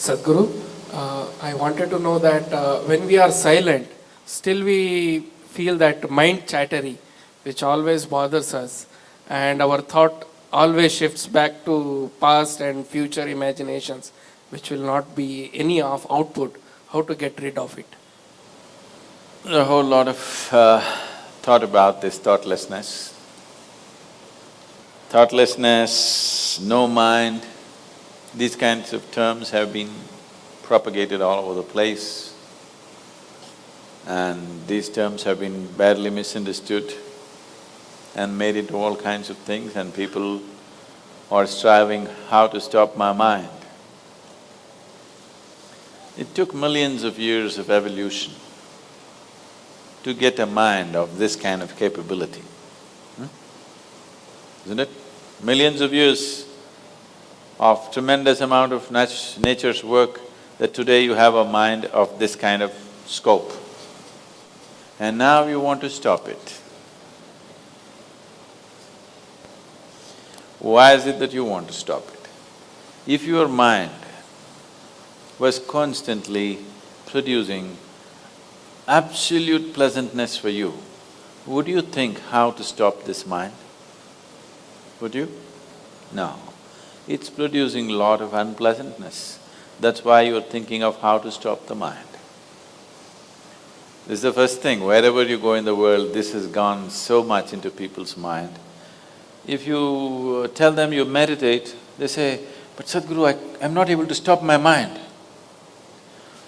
Sadhguru, I wanted to know that when we are silent, still we feel that mind chattery, which always bothers us, and our thought always shifts back to past and future imaginations, which will not be any of output. How to get rid of it? A whole lot of thought about this thoughtlessness. Thoughtlessness, no mind, these kinds of terms have been propagated all over the place, and these terms have been badly misunderstood and made into all kinds of things, and people are striving how to stop my mind. It took millions of years of evolution to get a mind of this kind of capability, isn't it? Millions of years of tremendous amount of nature's work that today you have a mind of this kind of scope. And now you want to stop it. Why is it that you want to stop it? If your mind was constantly producing absolute pleasantness for you, would you think how to stop this mind? Would you? No. It's producing a lot of unpleasantness. That's why you're thinking of how to stop the mind. This is the first thing, wherever you go in the world, this has gone so much into people's mind. If you tell them you meditate, they say, but Sadhguru, I'm not able to stop my mind.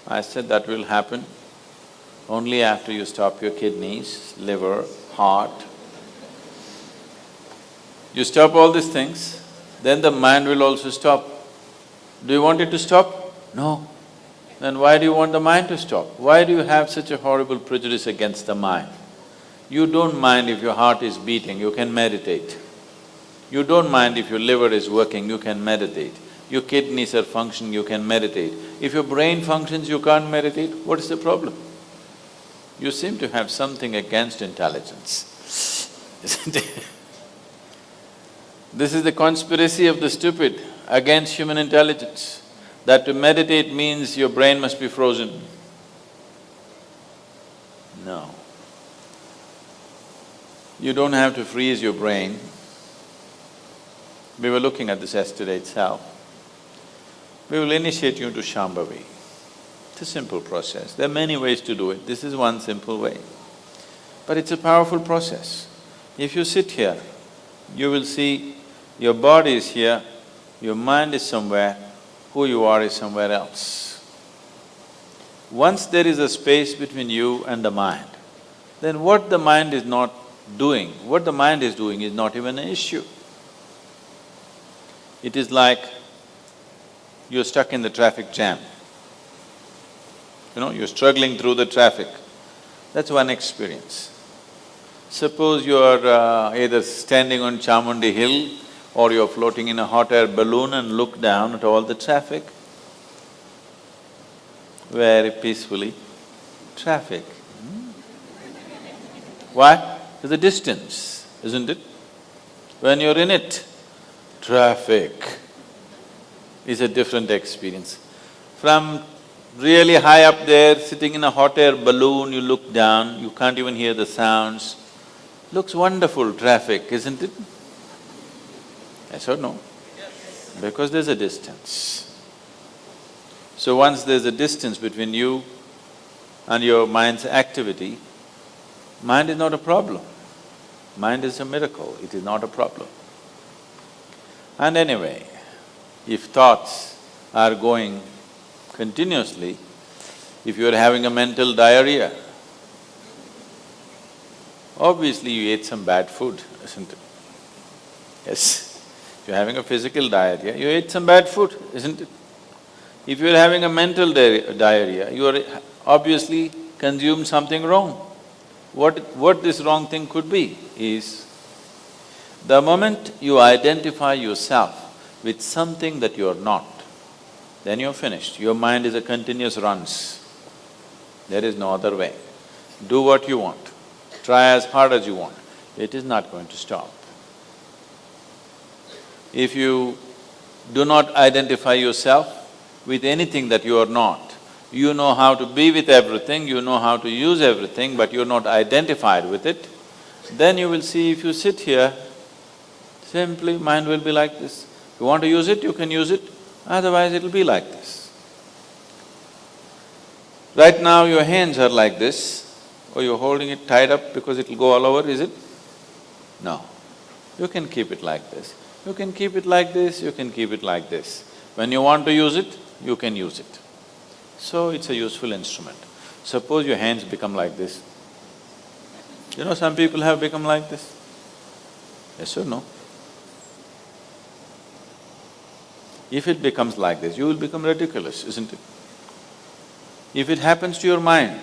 I said that will happen only after you stop your kidneys, liver, heart. You stop all these things, then the mind will also stop. Do you want it to stop? No. Then why do you want the mind to stop? Why do you have such a horrible prejudice against the mind? You don't mind if your heart is beating, you can meditate. You don't mind if your liver is working, you can meditate. Your kidneys are functioning, you can meditate. If your brain functions, you can't meditate, what is the problem? You seem to have something against intelligence, isn't it? This is the conspiracy of the stupid against human intelligence, that to meditate means your brain must be frozen. No. You don't have to freeze your brain. We were looking at this yesterday itself. We will initiate you into Shambhavi. It's a simple process. There are many ways to do it. This is one simple way. But it's a powerful process. If you sit here, you will see your body is here, your mind is somewhere, who you are is somewhere else. Once there is a space between you and the mind, then what the mind is not doing, what the mind is doing is not even an issue. It is like you're stuck in the traffic jam. You're struggling through the traffic. That's one experience. Suppose you're either standing on Chamundi Hill or you're floating in a hot air balloon and look down at all the traffic. Very peacefully, traffic. Why? There's a distance, isn't it? When you're in it, traffic is a different experience. From really high up there, sitting in a hot air balloon, you look down, you can't even hear the sounds. Looks wonderful, traffic, isn't it? Yes or no? Yes. Because there's a distance. So once there's a distance between you and your mind's activity, mind is not a problem. Mind is a miracle, it is not a problem. And anyway, if thoughts are going continuously, if you're having a mental diarrhea, obviously you ate some bad food, isn't it? Yes. If you're having a physical diarrhea, you ate some bad food, isn't it? If you're having a mental diarrhea, you are obviously consumed something wrong. What this wrong thing could be is, the moment you identify yourself with something that you're not, then you're finished. Your mind is a continuous runs. There is no other way. Do what you want, try as hard as you want, it is not going to stop. If you do not identify yourself with anything that you are not. You know how to be with everything, you know how to use everything, but you're not identified with it, then you will see if you sit here, simply mind will be like this. If you want to use it, you can use it, otherwise it'll be like this. Right now your hands are like this, or you're holding it tied up because it'll go all over, is it? No. You can keep it like this. You can keep it like this, you can keep it like this. When you want to use it, you can use it. So it's a useful instrument. Suppose your hands become like this. You know, some people have become like this. Yes or no? If it becomes like this, you will become ridiculous, isn't it? If it happens to your mind,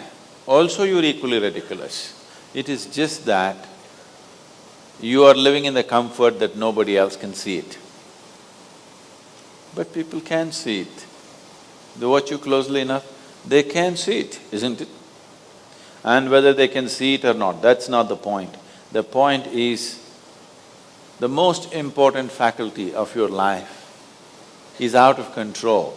also you're equally ridiculous. It is just that you are living in the comfort that nobody else can see it. But people can see it. They watch you closely enough, they can see it, isn't it? And whether they can see it or not, that's not the point. The point is, the most important faculty of your life is out of control.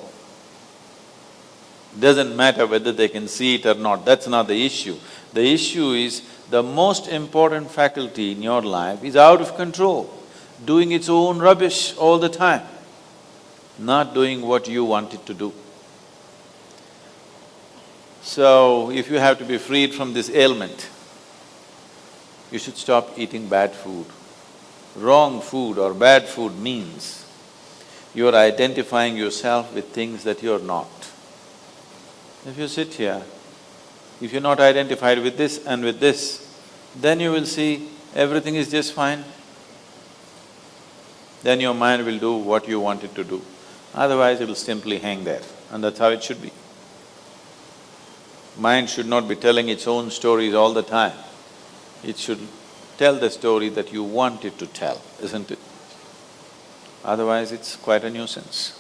Doesn't matter whether they can see it or not, that's not the issue. The issue is, the most important faculty in your life is out of control, doing its own rubbish all the time, not doing what you want it to do. So, if you have to be freed from this ailment, you should stop eating bad food. Wrong food or bad food means you're identifying yourself with things that you're not. If you sit here, if you're not identified with this and with this, then you will see everything is just fine. Then your mind will do what you want it to do. Otherwise, it will simply hang there, and that's how it should be. Mind should not be telling its own stories all the time. It should tell the story that you want it to tell, isn't it? Otherwise, it's quite a nuisance.